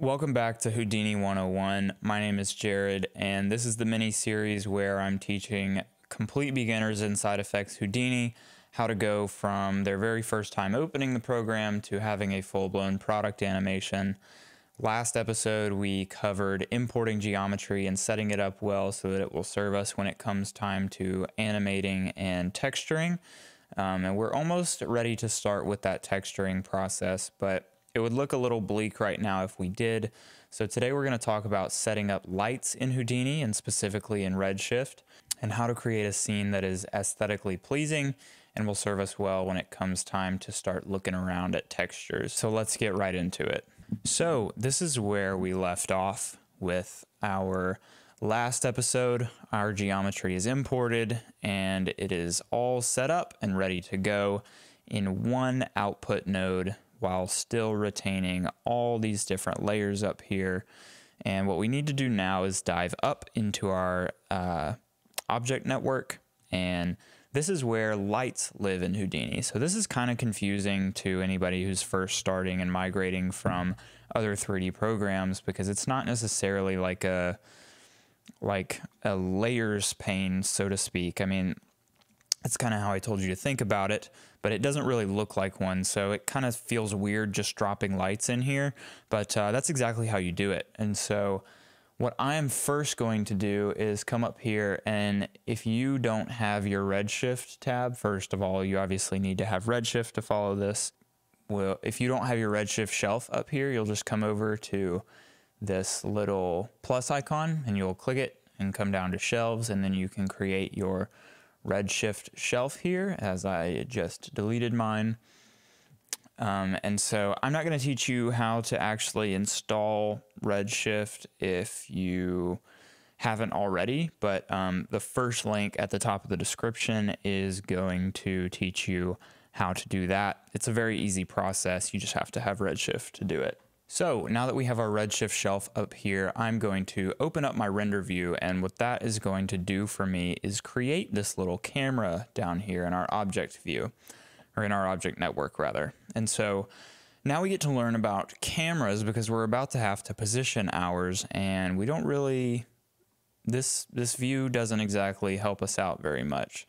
Welcome back to Houdini 101. My name is Jared, and this is the mini-series where I'm teaching complete beginners in SideFX Houdini how to go from their very first time opening the program to having a full-blown product animation. Last episode, we covered importing geometry and setting it up well so that it will serve us when it comes time to animating and texturing. And we're almost ready to start with that texturing process, but it would look a little bleak right now if we did. So today we're going to talk about setting up lights in Houdini and specifically in Redshift, and how to create a scene that is aesthetically pleasing and will serve us well when it comes time to start looking around at textures. So let's get right into it. So this is where we left off with our last episode. Our geometry is imported and it is all set up and ready to go in one output node, while still retaining all these different layers up here. And what we need to do now is dive up into our object network, and this is where lights live in Houdini. So this is kind of confusing to anybody who's first starting and migrating from other 3D programs, because it's not necessarily like a layers pane, so to speak. I mean, that's kind of how I told you to think about it, but it doesn't really look like one, so it kind of feels weird just dropping lights in here, but that's exactly how you do it. And so what I am first going to do is come up here, and if you don't have your Redshift tab, first of all, you obviously need to have Redshift to follow this. Well, if you don't have your Redshift shelf up here, you'll just come over to this little plus icon, and you'll click it and come down to shelves, and then you can create your Redshift shelf here, as I just deleted mine. And so I'm not going to teach you how to actually install Redshift if you haven't already, but the first link at the top of the description is going to teach you how to do that. It's a very easy process. You just have to have Redshift to do it. So now that we have our Redshift shelf up here, I'm going to open up my render view, and what that is going to do for me is create this little camera down here in our object view, or in our object network rather. And so now we get to learn about cameras, because we're about to have to position ours, and we don't really, this view doesn't exactly help us out very much.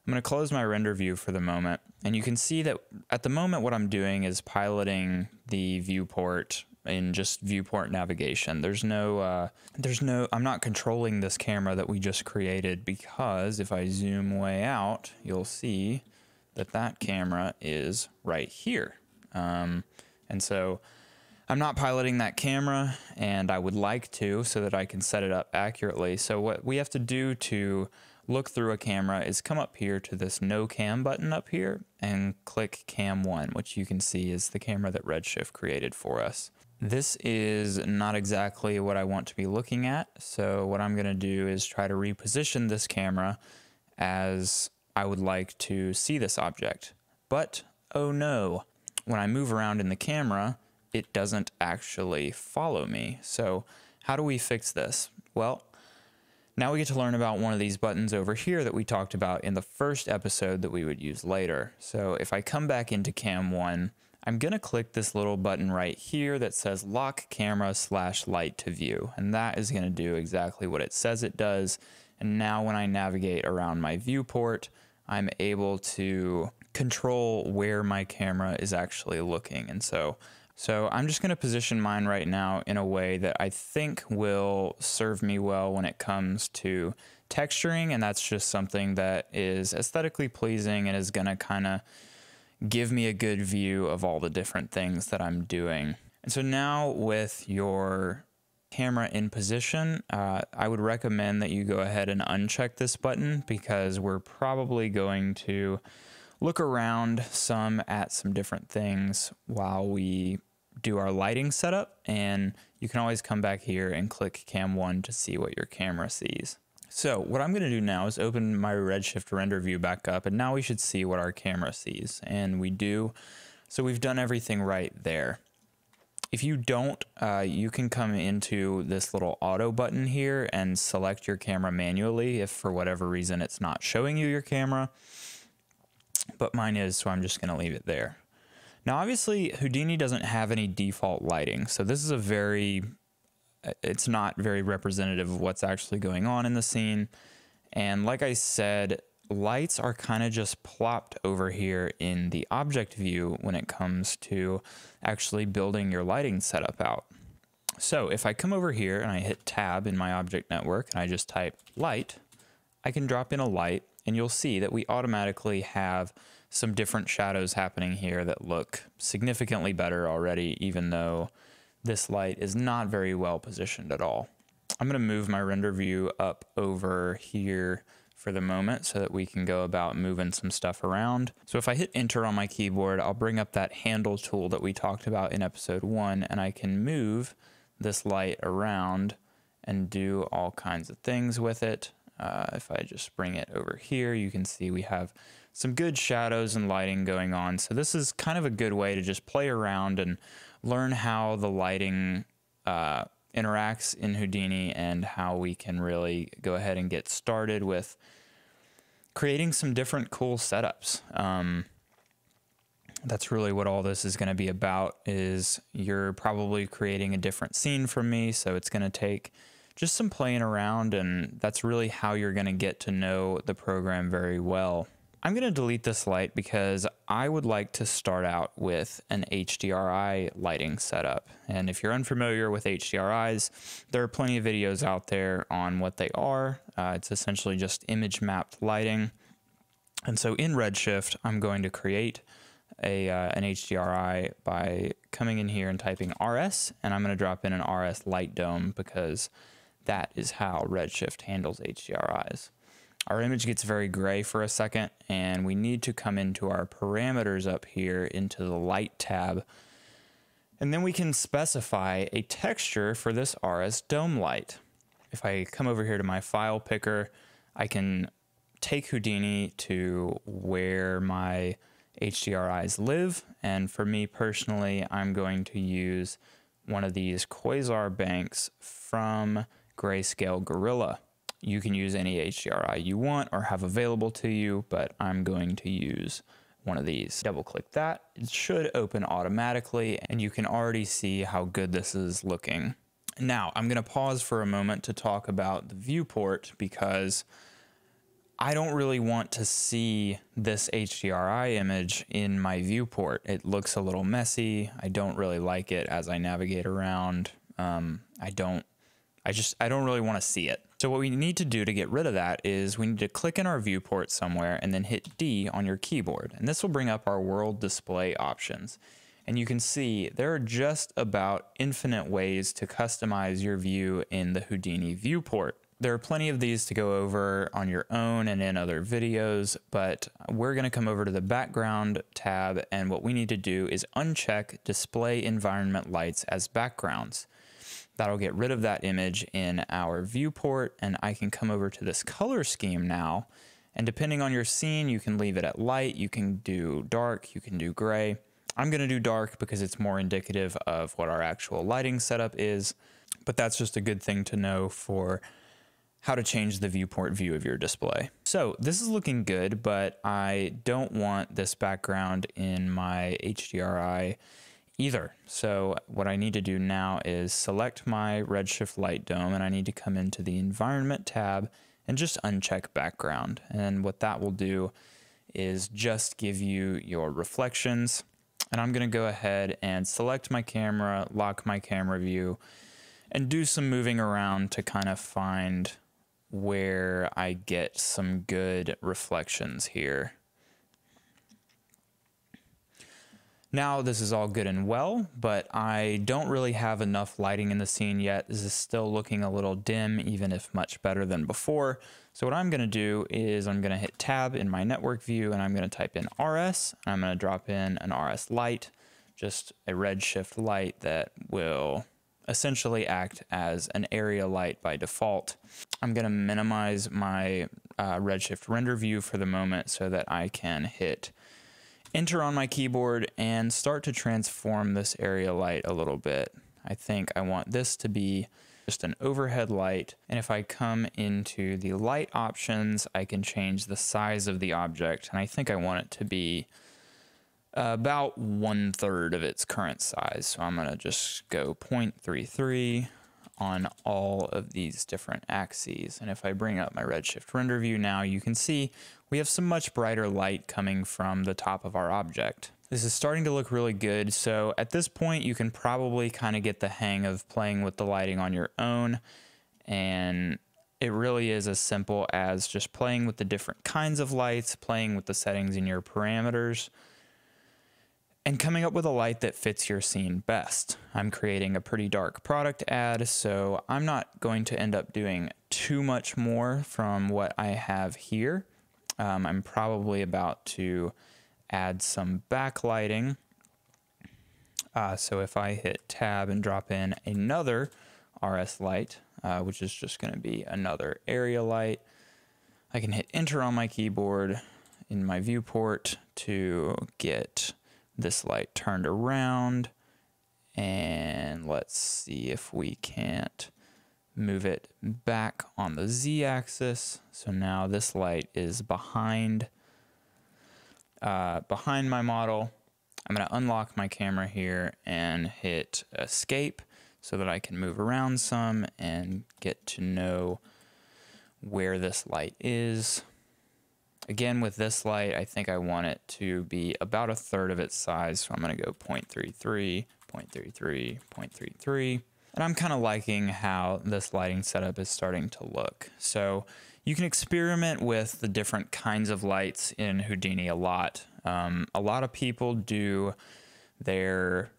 I'm going to close my render view for the moment, and you can see that at the moment what I'm doing is piloting the viewport in just viewport navigation. I'm not controlling this camera that we just created, because if I zoom way out, you'll see that that camera is right here. And so I'm not piloting that camera, and I would like to, so that I can set it up accurately. So what we have to do to look through a camera is come up here to this no cam button up here and click cam 1, which you can see is the camera that Redshift created for us. This is not exactly what I want to be looking at, so what I'm going to do is try to reposition this camera as I would like to see this object. But oh no, when I move around in the camera, it doesn't actually follow me. So how do we fix this? Well, now we get to learn about one of these buttons over here that we talked about in the first episode that we would use later. So if I come back into cam 1, I'm going to click this little button right here that says lock camera / light to view. And that is going to do exactly what it says it does. And now when I navigate around my viewport, I'm able to control where my camera is actually looking. And so I'm just going to position mine right now in a way that I think will serve me well when it comes to texturing, and that's just something that is aesthetically pleasing and is going to kind of give me a good view of all the different things that I'm doing. And so now with your camera in position, I would recommend that you go ahead and uncheck this button, because we're probably going to look around at some different things while we do our lighting setup, and you can always come back here and click cam 1 to see what your camera sees. So what I'm going to do now is open my Redshift render view back up, and now we should see what our camera sees, and we do. So we've done everything right there. If you don't, you can come into this little auto button here and select your camera manually if for whatever reason it's not showing you your camera, but mine is, so I'm just going to leave it there. Now, obviously, Houdini doesn't have any default lighting, so this is it's not very representative of what's actually going on in the scene. And like I said, lights are kind of just plopped over here in the object view when it comes to actually building your lighting setup out. So if I come over here and I hit tab in my object network and I just type light, I can drop in a light and you'll see that we automatically have some different shadows happening here that look significantly better already, even though this light is not very well positioned at all. I'm going to move my render view up over here for the moment so that we can go about moving some stuff around. So if I hit enter on my keyboard, I'll bring up that handle tool that we talked about in episode 1, and I can move this light around and do all kinds of things with it. If I just bring it over here, you can see we have some good shadows and lighting going on. So this is kind of a good way to just play around and learn how the lighting interacts in Houdini and how we can really go ahead and get started with creating some different cool setups. That's really what all this is going to be about. Is you're probably creating a different scene from me, so it's going to take just some playing around, and that's really how you're going to get to know the program very well. I'm going to delete this light because I would like to start out with an HDRI lighting setup. And if you're unfamiliar with HDRIs, there are plenty of videos out there on what they are. It's essentially just image mapped lighting. And so in Redshift, I'm going to create an HDRI by coming in here and typing RS, and I'm going to drop in an RS light dome because that is how Redshift handles HDRIs. Our image gets very gray for a second, and we need to come into our parameters up here into the light tab, and then we can specify a texture for this RS dome light. If I come over here to my file picker, I can take Houdini to where my HDRIs live, and for me personally, I'm going to use one of these quasar banks from Grayscale Gorilla. You can use any HDRI you want or have available to you, but I'm going to use one of these. Double click that, it should open automatically, and you can already see how good this is looking. Now, I'm going to pause for a moment to talk about the viewport because I don't really want to see this HDRI image in my viewport. It looks a little messy. I don't really like it as I navigate around. I don't really want to see it. So what we need to do to get rid of that is we need to click in our viewport somewhere and then hit D on your keyboard. And this will bring up our world display options. And you can see there are just about infinite ways to customize your view in the Houdini viewport. There are plenty of these to go over on your own and in other videos, but we're going to come over to the background tab, and what we need to do is uncheck display environment lights as backgrounds. That'll get rid of that image in our viewport, and I can come over to this color scheme now, and depending on your scene, you can leave it at light, you can do dark, you can do gray. I'm going to do dark because it's more indicative of what our actual lighting setup is, but that's just a good thing to know for how to change the viewport view of your display. So this is looking good, but I don't want this background in my HDRI either. So what I need to do now is select my Redshift light dome, and I need to come into the environment tab and just uncheck background. And what that will do is just give you your reflections. And I'm going to go ahead and select my camera, lock my camera view, and do some moving around to kind of find where I get some good reflections here. Now this is all good and well, but I don't really have enough lighting in the scene yet. This is still looking a little dim, even if much better than before. So what I'm going to do is I'm going to hit tab in my network view, and I'm going to type in RS, and I'm going to drop in an RS light, just a Redshift light that will essentially act as an area light by default. I'm going to minimize my Redshift render view for the moment so that I can hit enter on my keyboard and start to transform this area light a little bit. I think I want this to be just an overhead light, and if I come into the light options, I can change the size of the object, and I think I want it to be About 1/3 of its current size. So I'm gonna just go 0.33 on all of these different axes. And if I bring up my Redshift render view now, you can see we have some much brighter light coming from the top of our object. This is starting to look really good. So at this point, you can probably kind of get the hang of playing with the lighting on your own. And it really is as simple as just playing with the different kinds of lights, playing with the settings in your parameters, and coming up with a light that fits your scene best. I'm creating a pretty dark product ad, so I'm not going to end up doing too much more from what I have here. I'm probably about to add some backlighting. So if I hit tab and drop in another RS light, which is just going to be another area light, I can hit enter on my keyboard in my viewport to get this light turned around, and let's see if we can't move it back on the Z-axis. So now this light is behind my model. I'm going to unlock my camera here and hit escape so that I can move around some and get to know where this light is. Again, with this light, I think I want it to be about 1/3 of its size. So I'm going to go 0.33, 0.33, 0.33. And I'm kind of liking how this lighting setup is starting to look. So you can experiment with the different kinds of lights in Houdini a lot. A lot of people do their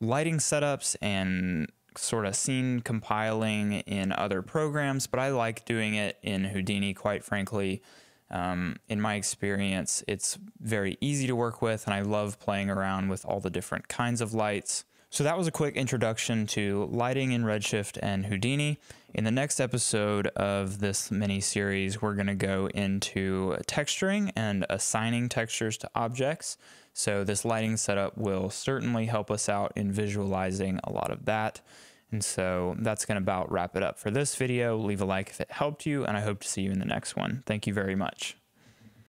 lighting setups and sort of scene compiling in other programs, but I like doing it in Houdini, quite frankly. In my experience, it's very easy to work with, and I love playing around with all the different kinds of lights. So that was a quick introduction to lighting in Redshift and Houdini. In the next episode of this mini series, we're going to go into texturing and assigning textures to objects. So this lighting setup will certainly help us out in visualizing a lot of that. And so that's going to about wrap it up for this video. Leave a like if it helped you, and I hope to see you in the next one. Thank you very much.